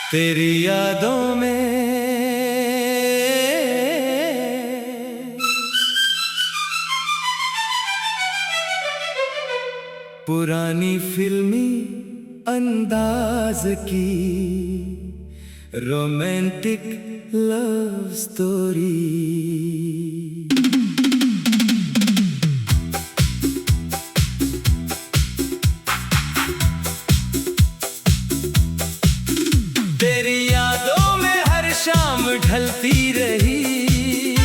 तेरी यादों में पुरानी फिल्मी अंदाज की रोमांटिक लव स्टोरी। तेरी यादों में हर शाम ढलती रही,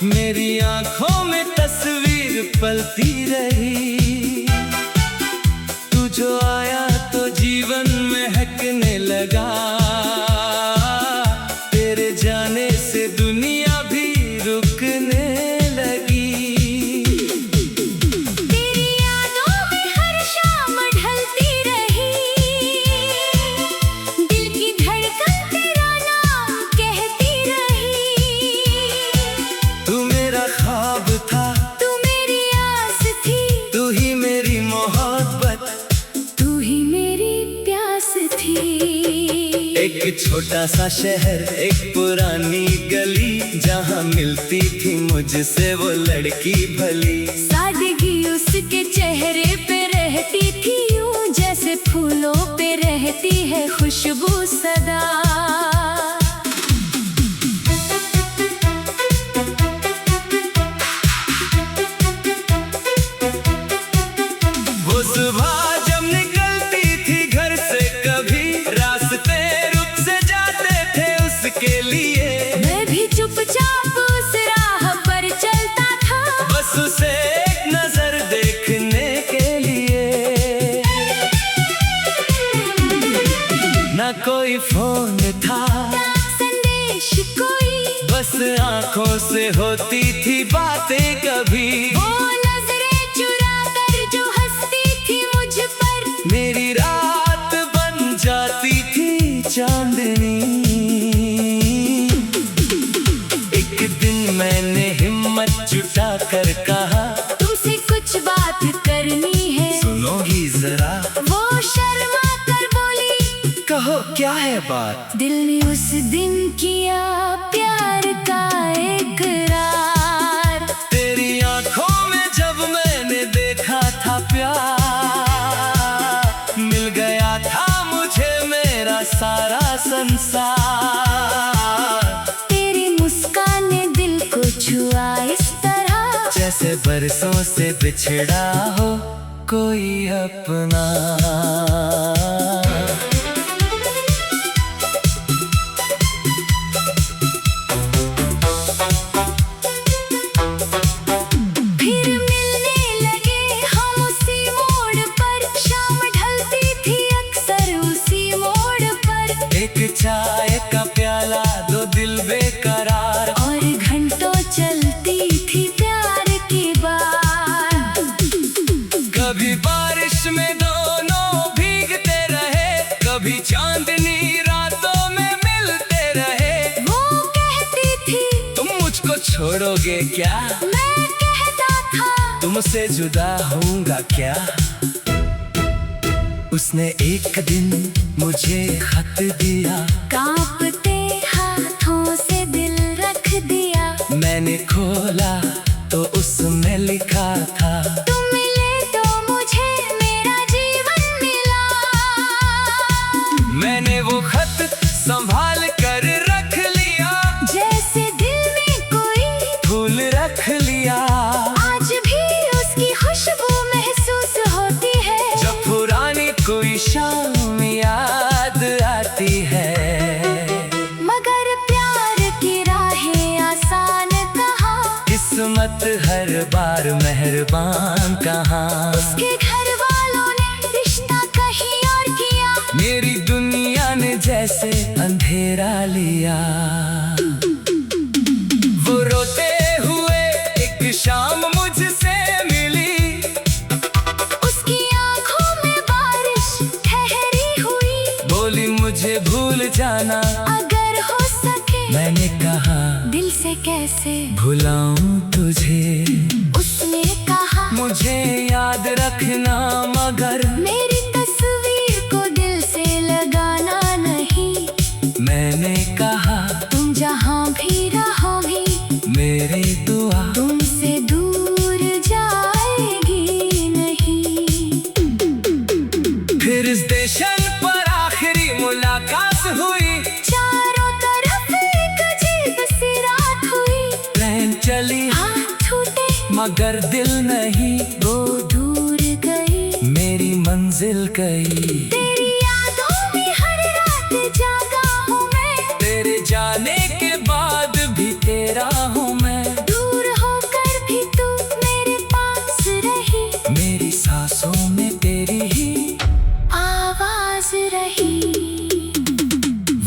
मेरी आंखों में तस्वीर पलती रही। तू जो आया तो जीवन महकने लगा, तेरे जाने से दुनिया भी रुकने लगी। तेरी यादों में हर शाम ढलती रही, दिल की धड़कन तेरा नाम कहती रही। तू मेरा ख्वाब था, तू मेरी आस थी, तू ही मेरी मोहब्बत, तू ही मेरी प्यास थी। एक छोटा सा शहर, एक पुरानी गली, जहाँ मिलती थी मुझसे वो लड़की भली। सादगी उसके चेहरे पे रहती थी, यूं जैसे फूलों पे रहती है खुशबू सदा। वो सुबह जब निकलती थी घर से, कभी रास्ते रुक से जाते थे उसके लिए। मैं भी चुपचाप उस राह पर चलता था, बस उसे एक नजर देखने के लिए। ना कोई फोन था, ना संदेश कोई, बस आंखों से होती थी बातें कभी। वो नजरें चुरा कर जो हंसती थी मुझ पर, मेरी रात बन जाती थी चांदनी। एक दिन मैंने हिम्मत जुटा कर कहा, तुमसे कुछ बात करनी है। सुनोगी जरा? वो शर्मा कर बोली, कहो क्या है बात? दिल ने उस दिन किया प्यार का इकरार। तेरी आंखों में जब मैंने देखा था प्यार, मिल गया था मुझे मेरा सारा संसार। तेरी मुस्कान ने दिल को छुआ इस तरह, जैसे बरसों से बिछड़ा हो कोई अपना। फिर मिलने लगे हम उसी मोड़ पर, शाम ढलती थी अक्सर उसी मोड़ पर। एक चाय का प्याला, दो दिल बेकरार, और घंटों चलती थी प्यार की बात। कभी बारिश में दोनों भीगते रहे, कभी चांदनी रातों में मिलते रहे। वो कहती थी तुम मुझको छोड़ोगे क्या, मैं कहता था तुमसे जुदा होऊंगा क्या। उसने एक दिन मुझे खत दिया, कांपते हाथों से दिल रख दिया। मैंने खोला तो उसमें लिखा था, तुम मिले तो मुझे मेरा जीवन मिला। मैंने वो खत संभाल कर रख लिया, जैसे दिल में कोई फूल रख लिया। आज भी उसकी खुशबू महसूस होती है, जब पुरानी कोई शाम याद आती है। मगर प्यार की राहें आसान कहाँ, किस्मत हर बार मेहरबान कहाँ। उसके घर वालों ने रिश्ता कहीं और किया, मेरी दुनिया ने जैसे अंधेरा लिया। वो रोते हुए एक शाम मुझसे मिली, उसकी आंखों में बारिश ठहरी हुई। बोली मुझे भूल जाना, अगर हो सके मैंने कहा दिल से कैसे भुलाऊं तुझे। उसने कहा मुझे याद रखना, मगर मेरी तस्वीर को दिल से लगाना नहीं। फिर स्टेशन पर आखिरी मुलाकात हुई, चारों तरफ एक अजीब सी रात हुई। ट्रेन चली हाथ छूटे मगर दिल नहीं, वो दूर गई मेरी मंजिल गई। तेरी यादों में हर रात जागा हूँ मैं, तेरे जाने के बाद भी तेरा हूँ मैं। दूर होकर भी तू मेरे पास रही, मेरी सांसों में तेरी ही आवाज रही।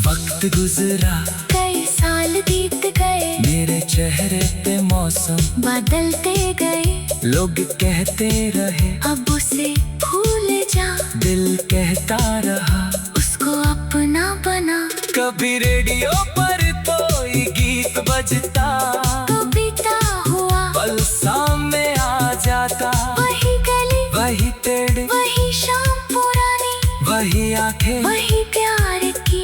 वक्त गुजरा, कई साल बीत गए, मेरे चेहरे पे मौसम बदलते गए। लोग कहते रहे अब उसे भूल जा, दिल कहता रहा उसको अपना बना। कभी रेडियो पर कोई गीत बजता, कविता हुआ पल सामने आ जाता। वही गली, वही पेड़, वही शाम पुरानी, वही आंखें, वही प्यार की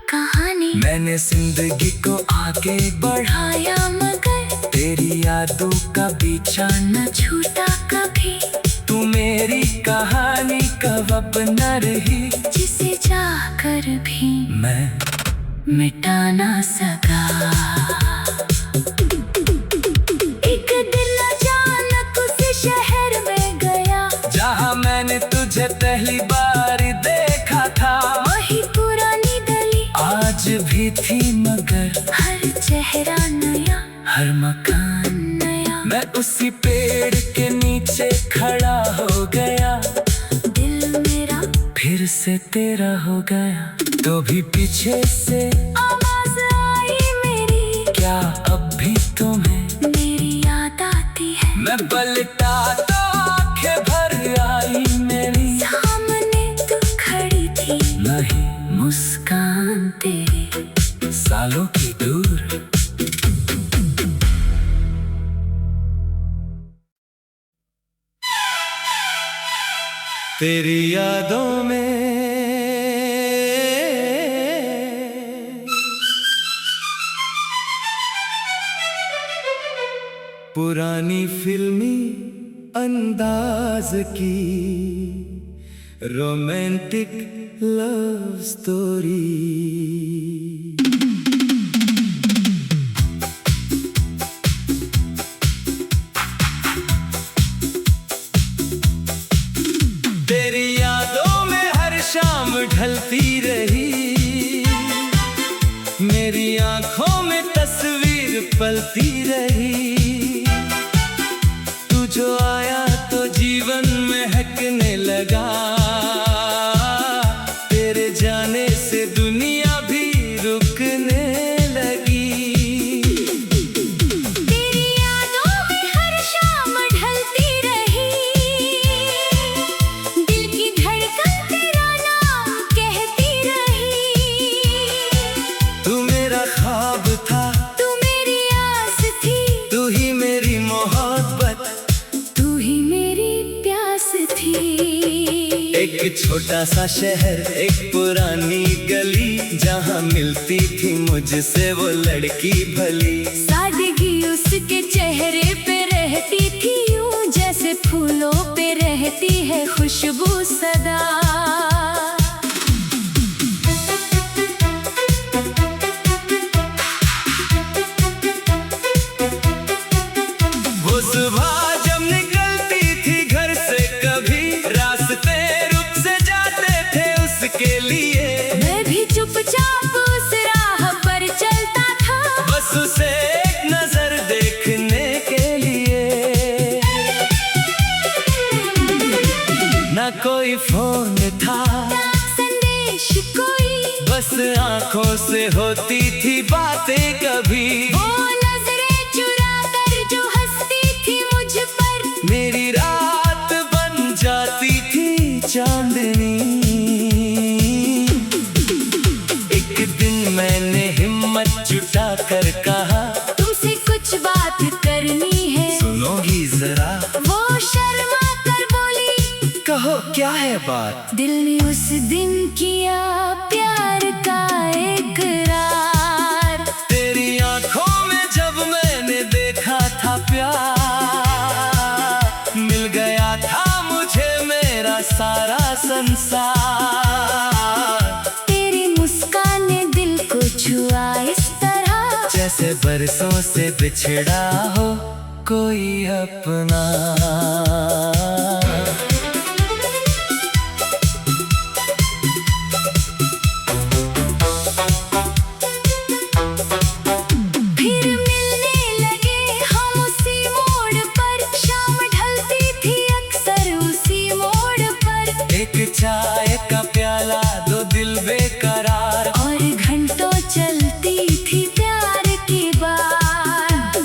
कहानी। मैंने जिंदगी को आगे बढ़ाया आया मगर तेरी यादों का पीछा न। न छूटा कभी, तू मेरी कहानी कब अब न रही, जिसे चाहकर भी मैं मिटा ना सका। एक दिन अचानक उस शहर में गया, जहाँ मैंने तुझे पहली बार देखा था। वही पुरानी गली आज भी थी मगर हर चेहरा नया, हर मकान नया। मैं उसी पेड़ के नीचे खड़ा हो गया, दिल मेरा फिर से तेरा हो गया। तो भी पीछे से आवाज आई मेरी, क्या अब भी तुम्हें मेरी याद आती है। मैं पलटा तो आंखें भर आई मेरी, सामने तू खड़ी थी, नहीं मुस्कान तेरी सालों की दूर। तेरी यादों में पुरानी फिल्मी अंदाज की रोमांटिक लव स्टोरी। तेरी यादों में हर शाम ढलती रही, मेरी आंखों में तस्वीर पलती रही। तू जो आया तो जीवन महकने लगा, तेरे जाने से दुनिया भी रुकने लगी। तेरी यादों में हर शाम ढलती रही, दिल की धड़कन तेरा नाम कहती रही। तू मेरा ख्वाब था, तू मेरी आस थी, तू ही मेरी मोहब्बत, तू ही मेरी प्यास थी। एक छोटा सा शहर, एक पुरानी गली, जहाँ मिलती थी मुझसे वो लड़की भली। सादगी उसके चेहरे पे रहती थी, यूं जैसे फूलों पे रहती है खुशबू सदा। वो सुबह जब निकलती थी घर से, कभी रास्ते रुक से जाते थे उसके लिए। मैं भी चुपचाप उस राह पर चलता था, बस उसे एक नजर देखने के लिए। ना कोई फोन था, ना संदेश कोई, बस आंखों से होती थी बातें कभी। वो नजरें चुरा कर जो हंसती थी मुझ पर, मेरी रात बन जाती थी चांदनी। एक दिन मैंने हिम्मत जुटा कर कहा, तुमसे कुछ बात करनी है। सुनोगी जरा? वो शर्मा कर बोली, कहो क्या है बात? दिल ने उस दिन किया प्यार का इकरार। तेरी आंखों में जब मैंने देखा था प्यार, मिल गया था मुझे मेरा सारा सारा संसार। तेरी मुस्कान ने दिल को छुआ इस तरह, जैसे बरसों से बिछड़ा हो कोई अपना। फिर मिलने लगे हम उसी मोड़ पर, शाम ढलती थी अक्सर उसी मोड़ पर। एक चाय का प्याला, दो दिल बेकरार, और घंटों चलती थी प्यार की बात।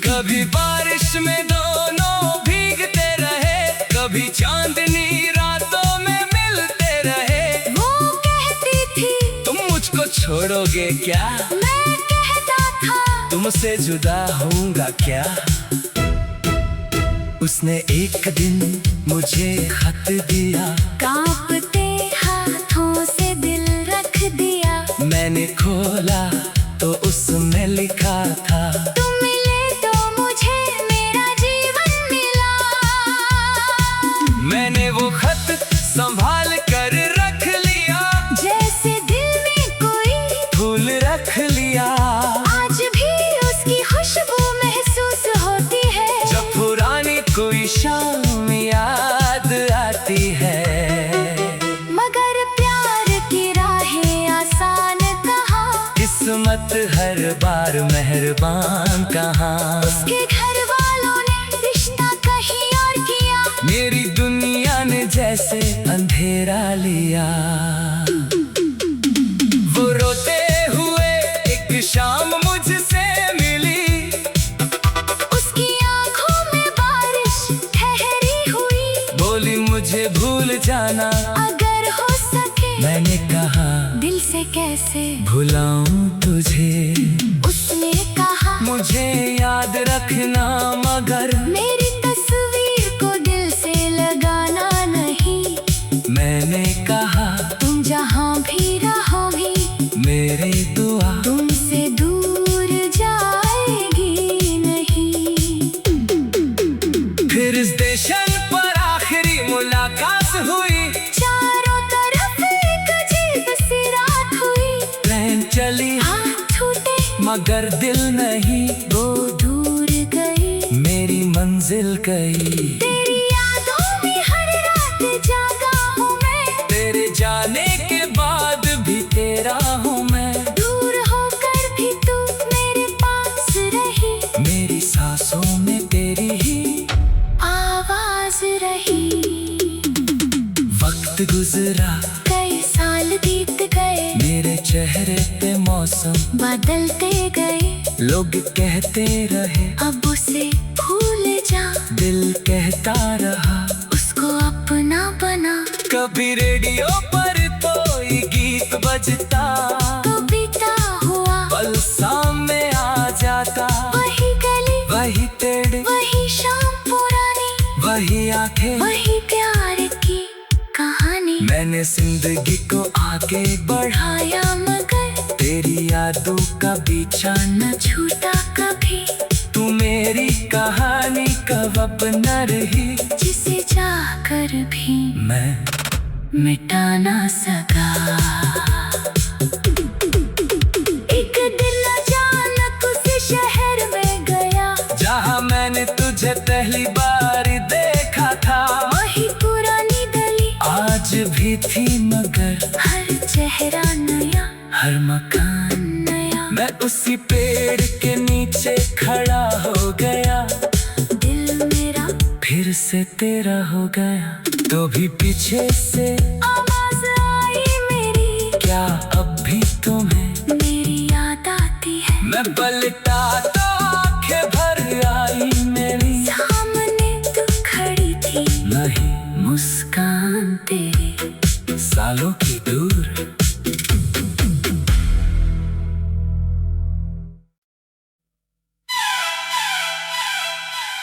कभी बारिश में दोनों भीगते रहे, कभी चांदनी रातों में मिलते रहे। वो कहती थी तुम मुझको छोड़ोगे क्या, मैं कहता था तुमसे जुदा होऊंगा क्या। उसने एक दिन मुझे खत दिया, कांपते हाथों से दिल रख दिया। मैंने खोला तो उसमें लिखा था, तुम मिले तो मुझे मेरा जीवन मिला। मैंने वो खत संभाल कर रख लिया, जैसे दिल में कोई फूल रख लिया। आज भी उसकी खुशबू महसूस होती है, जब पुरानी कोई शाम याद आती है। मगर प्यार की राहें आसान कहाँ, किस्मत हर बार मेहरबान कहाँ। उसके घर वालों ने रिश्ता कहीं और किया। मेरी दुनिया ने जैसे अंधेरा लिया। वो रोते हुए एक शाम मुझसे मिली, उसकी आंखों में बारिश ठहरी हुई। बोली मुझे भूल जाना, अगर हो सके मैंने कहा दिल से कैसे भुलाऊं तुझे। उसने कहा मुझे याद रखना, मगर मेरी तस्वीर को दिल से लगाना नहीं। मैंने कहा तुम जहाँ भी रहो भी मेरी दुआ तुमसे दूर जाएगी नहीं। फिर स्टेशन पर आखिरी मुलाकात हुई, चारों तरफ एक अजीब सी रात हुई। ट्रेन चली हाथ छूटे मगर दिल नहीं, वो दूर गई। मेरी मंजिल गई। तेरी यादों में हर रात जागा हूँ मैं, तेरे जाने के बाद भी तेरा हूँ मैं। दूर होकर भी तू मेरे पास रही, मेरी सांसों में तेरी ही आवाज रही। वक्त गुजरा, कई साल बीत गए, मेरे चेहरे पे मौसम बदलते गए। लोग कहते रहे अब उसे भूल जा, दिल कहता रहा उसको अपना बना। कभी रेडियो पर कोई गीत बजता, तो बीता हुआ पल सामने आ जाता। वही गली वही पेड़, वही शाम पुरानी, वही आंखें, वही प्यार की कहानी। मैंने जिंदगी को आगे बढ़ाया, मगर तेरी यादों का पीछा न छूटा कभी। तू मेरी कहानी कब न रही, जिसे चाहकर भी मैं मिटा ना सका। एक दिन अचानक उस शहर में गया, जहाँ मैंने तुझे पहली बार देखा था। वही पुरानी गली आज भी थी मगर हर चेहरा नया, हर मकान नया। मैं उसी पेड़ के नीचे खड़ा हो गया, दिल मेरा फिर से तेरा हो गया। तो भी पीछे से आवाज आई मेरी, क्या अब भी तुम्हें मेरी याद आती है। मैं पलटा तो आंखें भर आई मेरी, सामने तू खड़ी थी, नहीं मुस्कान तेरी सालों की दूर।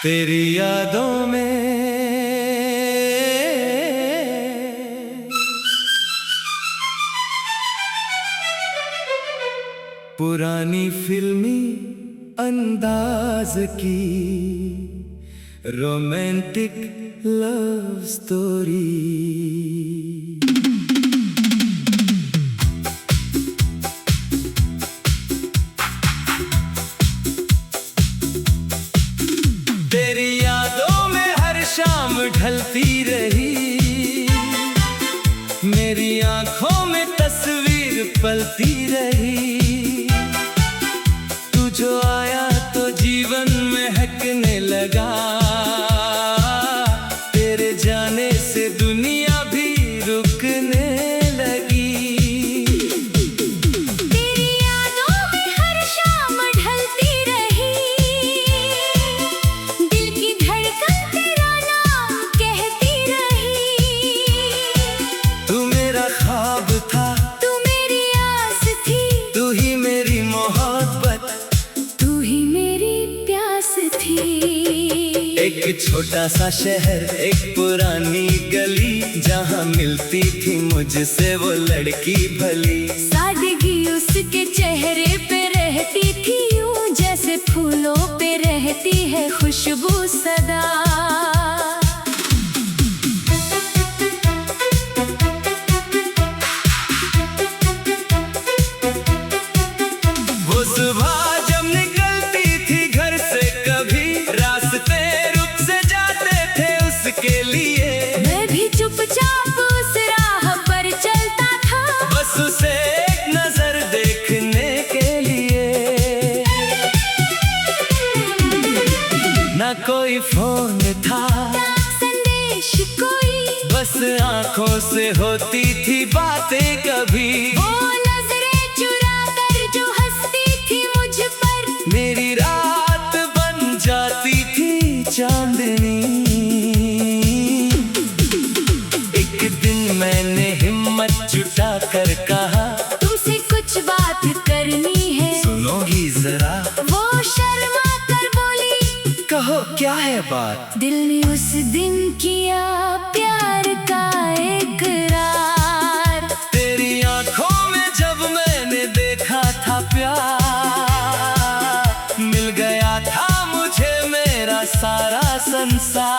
तेरी यादों में पुरानी फिल्मी अंदाज की रोमांटिक लव स्टोरी। तेरी यादों में हर शाम ढलती रही, मेरी आंखों में तस्वीर पलती रही। तू जो आया तो जीवन महकने लगा, तेरे जाने से दुनिया भी रुकने लगी। तेरी यादों में हर शाम ढलती रही, दिल की धड़कन तेरा नाम कहती रही। तू मेरा ख्वाब था, तू मेरी आस थी, तू ही मेरी मोहब्बत, तू ही मेरी प्यास थी। एक छोटा सा शहर, एक पुरानी गली, जहाँ मिलती थी मुझसे वो लड़की भली। सादगी उसके चेहरे पे रहती थी यूं, जैसे फूलों पे रहती है खुशबू सदा। वो सुबह जब निकलती थी घर से, कभी रास्ते रुक से जाते थे उसके लिए। मैं भी चुपचाप उस राह पर चलता था, बस उसे एक नजर देखने के लिए। ना कोई फोन था, ना संदेश कोई, बस आंखों से होती थी बातें कभी। वो नजरें चुरा कर जो हंसती थी मुझ पर, मेरी रात बन जाती थी चांदनी। एक दिन मैंने हिम्मत जुटा कर कहा, तुमसे कुछ बात करनी है। सुनोगी जरा? वो शर्मा कर बोली, कहो क्या है बात? दिल ने उस दिन किया प्यार का इकरार। तेरी आंखों में जब मैंने देखा था प्यार, मिल गया था मुझे मेरा सारा संसार।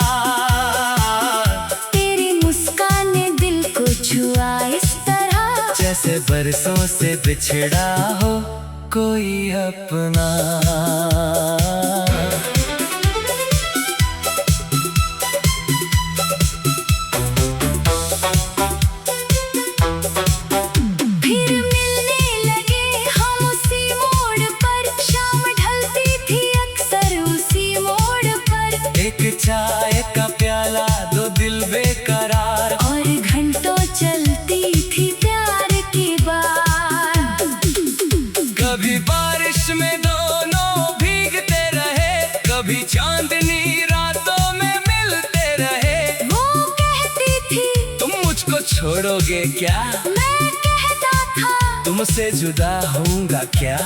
तेरी मुस्कान ने दिल को छुआ इस तरह, जैसे बरसों से बिछड़ा हो कोई अपना। फिर मिलने लगे हम उसी मोड़ पर, शाम ढलती थी अक्सर उसी मोड़ पर। एक चाय का प्याला, दो दिल बेकरार, और घंटों चलती थी प्यार की बात। कभी बारिश में दोनों भीगते रहे, कभी चांदनी रातों में मिलते रहे। वो कहती थी तुम मुझको छोड़ोगे क्या, मैं कहता था तुमसे जुदा होऊंगा क्या।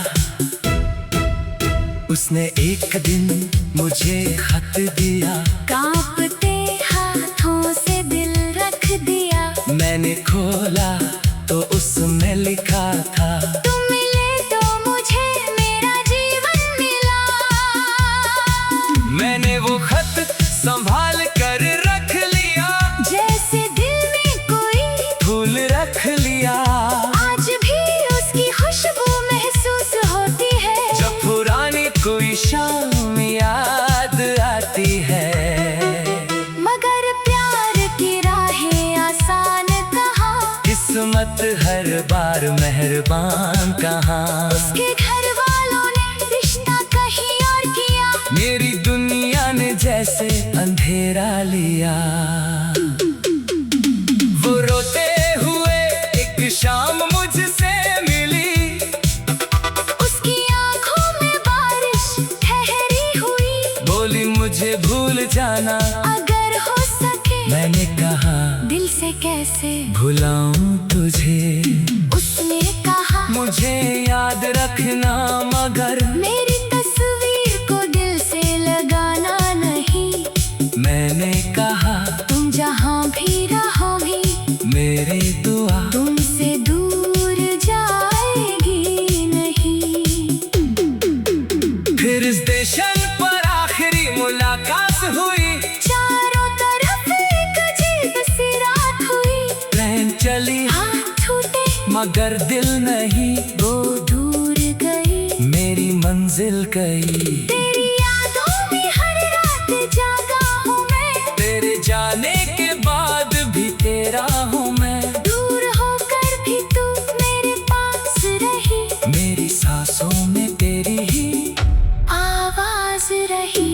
उसने एक दिन मुझे खत दिया, कांपते हाथों से दिल रख दिया। मैंने खोला तो उसमें लिखा था, तुम मिले तो मुझे मेरा जीवन मिला। मैंने वो खत संभाल कर रख लिया, जैसे दिल में कोई फूल रख लिया। आज भी उसकी खुशबू महसूस होती है, जब पुरानी कोई शाम याद आती है। मगर प्यार की राहें आसान कहाँ, किस्मत हर बार मेहरबान कहाँ। उसके घर वालों ने रिश्ता कहीं और किया, मेरी दुनिया ने जैसे अंधेरा लिया। वो रोते हुए एक शाम मुझसे मिली, उसकी आंखों में बारिश ठहरी हुई। बोली मुझे भूल जाना, अगर हो सके मैंने कहा दिल से कैसे भुलाऊं तुझे। उसने कहा मुझे याद रखना, मगर मेरी तस्वीर को दिल से लगाना नहीं। मैंने कहा तुम जहाँ भी रहोगी, मेरी दुआ तुमसे दूर जाएगी नहीं। फिर स्टेशन पर आखिरी मुलाकात हुई, चारों तरफ चली, हाथ छूटे मगर दिल नहीं, वो दूर गई, मेरी मंजिल गई। तेरी यादों में हर रात जागा हूँ मैं, तेरे जाने के बाद भी तेरा हूँ मैं। दूर होकर भी तू मेरे पास रही, मेरी सांसों में तेरी ही आवाज रही।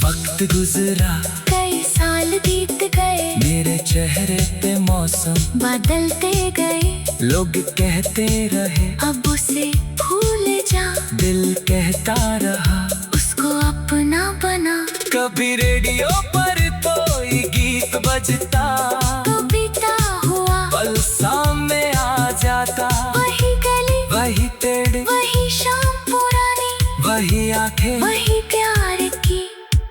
वक्त गुजरा, कई साल बीत गए, मेरे चेहरे पे मौसम बदलते गए, लोग कहते रहे अब उसे भूल जा, दिल कहता रहा उसको अपना बना। कभी रेडियो पर कोई गीत बजता, कविता हुआ पल सामने आ जाता, वही गली, वही पेड़, वही शाम पुरानी, वही आंखें, वही प्यार की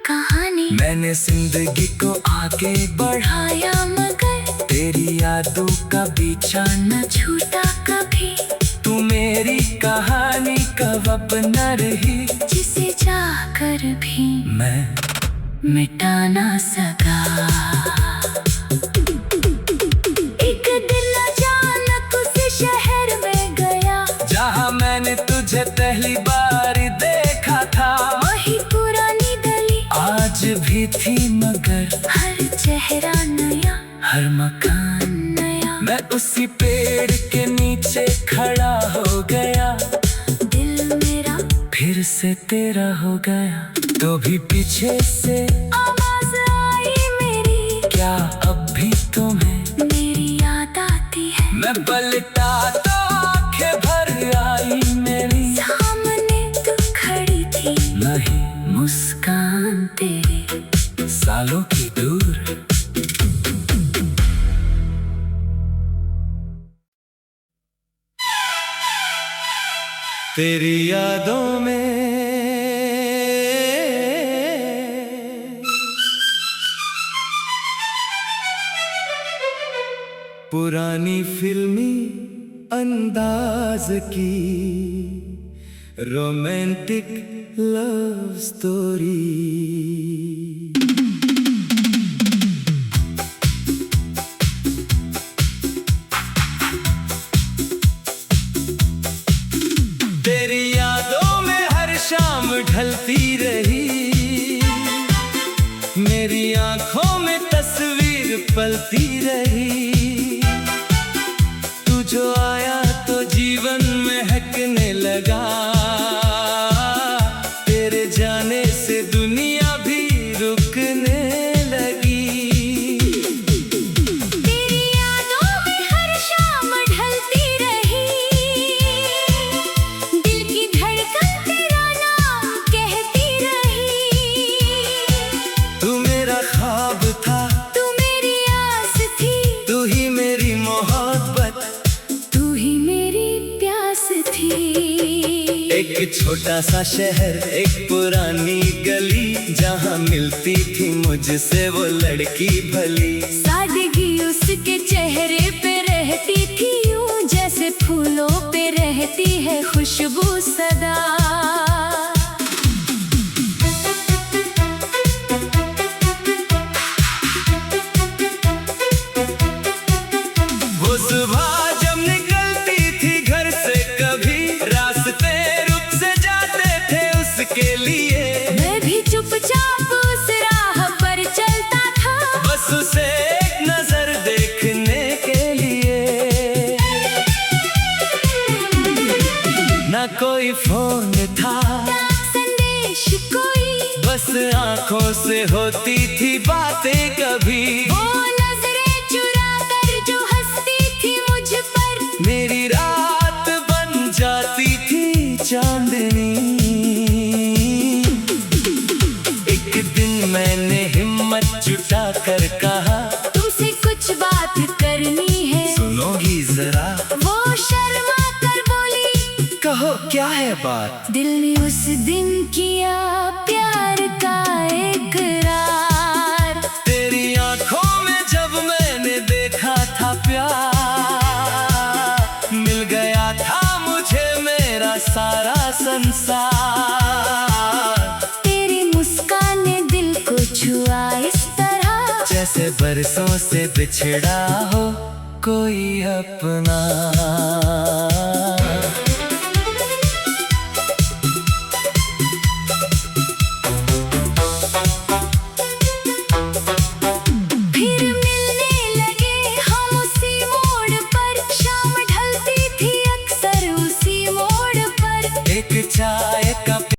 कहानी। मैंने जिंदगी को आगे बढ़ाया, आया मगर तेरी यादों का पीछा न छूटा कभी, तू मेरी कहानी कब अब न रही, जिसे चाहकर भी मैं मिटा ना सका। एक दिन अचानक उस शहर में गया, जहाँ मैंने तुझे पहली बार देखा था। वही पुरानी गली आज भी थी मगर हर चेहरा नया, हर मकान, नया। मैं उसी पेड़ के नीचे खड़ा हो गया, दिल मेरा फिर से तेरा हो गया। तो भी पीछे से आवाज आई मेरी, क्या अब भी तुम्हें मेरी याद आती है। मैं पलटा तो आंखें भर आई मेरी, सामने तू खड़ी थी, नहीं मुस्कान तेरी सालों की दूर। तेरी यादों में पुरानी फिल्मी अंदाज की रोमांटिक लव स्टोरी। तेरी यादों में हर शाम ढलती रही, मेरी आंखों में तस्वीर पलती रही। तू जो आया तो जीवन महकने लगा, तेरे जाने से दुनिया भी रुकने लगी। तेरी यादों में हर शाम ढलती रही, दिल की धड़कन तेरा नाम कहती रही। तू मेरा ख्वाब था, तू मेरी आस थी, तू ही मेरी मोहब्बत, तू ही मेरी प्यास थी। एक छोटा सा शहर, एक पुरानी गली, जहाँ मिलती थी मुझसे वो लड़की भली। सादगी उसके चेहरे पे रहती थी, यूं जैसे फूलों पे रहती है खुशबू सदा। वो सुबह जब निकलती थी घर से, कभी रास्ते रुक से जाते थे उसके लिए। मैं भी चुपचाप उस राह पर चलता था, बस उसे एक नजर देखने के लिए। ना कोई फोन था, ना संदेश कोई, बस आंखों से होती थी बातें कभी। वो नजरें चुरा कर जो हंसती थी मुझ पर, मेरी रात बन जाती थी चांदनी। एक दिन मैंने हिम्मत जुटा कर कहा, तुमसे कुछ बात करनी है। सुनोगी जरा? वो शर्मा कर बोली, कहो क्या है बात? दिल ने उस दिन किया प्यार का इकरार। तेरी आंखों में जब मैंने देखा था प्यार, मिल गया था मुझे मेरा सारा संसार। तेरी मुस्कान ने दिल को छुआ इस तरह, जैसे बरसों से बिछड़ा हो कोई अपना।